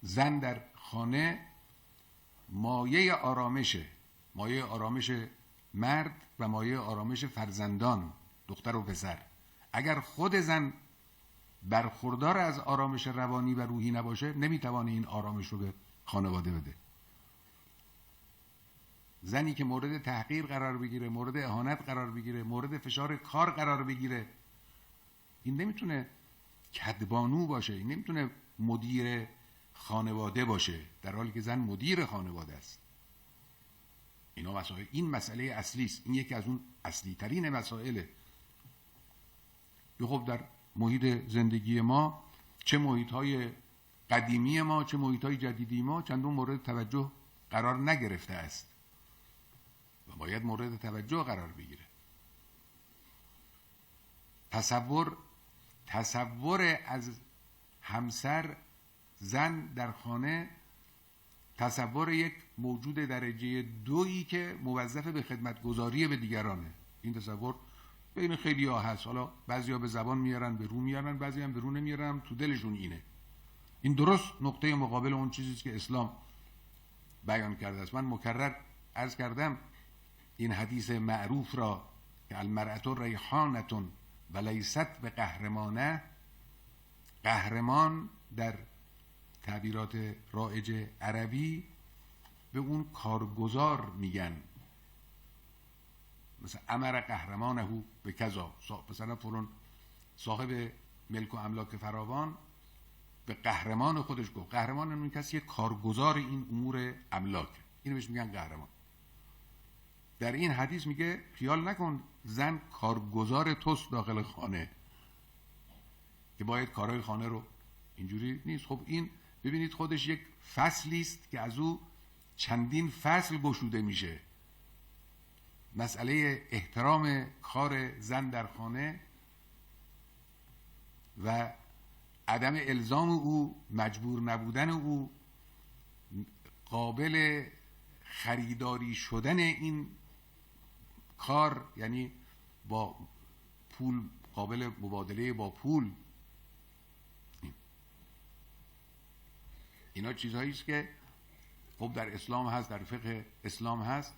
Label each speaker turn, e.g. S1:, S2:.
S1: زن در خانه مایه آرامشه، مایه آرامش مرد و مایه آرامش فرزندان، دختر و پسر. اگر خود زن برخوردار از آرامش روانی و روحی نباشه، نمیتوانه این آرامش رو به خانواده بده. زنی که مورد تحقیر قرار بگیره، مورد اهانت قرار بگیره، مورد فشار کار قرار بگیره، این نمیتونه کدبانو باشه، این نمیتونه مدیر خانواده باشه، در حالی که زن مدیر خانواده است. اینا مسائل، این مسئله اصلی است، این یکی از اون اصلی ترین مسائله. خب در محیط زندگی ما، چه محیط های قدیمی ما چه محیط های جدیدی ما، چندون مورد توجه قرار نگرفته است و باید مورد توجه قرار بگیره. تصور از همسر زن در خانه، تصور یک موجود درجه دویی که موظف به خدمتگزاری به دیگرانه. این تصور بین خیلی ها هست، حالا بعضی ها به زبان میارن، به رو میارن، بعضی هم به رو نمیارن، تو دلشون اینه. این درست نقطه مقابل اون چیزیست که اسلام بیان کرده است. من مکرر عرض کردم این حدیث معروف را که المرأة ریحانة و لیست به قهرمانه، قهرمان در تعبیرات رایج عربی به اون کارگزار میگن. مثلا امر قهرمانه به کذا، مثلا فلان صاحب ملک و املاک فراوان به قهرمان خودش گفت. قهرمان اون کسی کارگزار این امور املاک، اینو بهش میگن قهرمان. در این حدیث میگه خیال نکن زن کارگزار توست داخل خانه که باید کارهای خانه رو، اینجوری نیست. خب این ببینید خودش یک فصلی است که از او چندین فصل گشوده میشه. مسئله احترام کار زن در خانه و عدم الزام او، مجبور نبودن او، قابل خریداری شدن این کار، یعنی با پول، قابل مبادله با پول، اینا چیزهایی است که خب در اسلام هست، در فقه اسلام هست.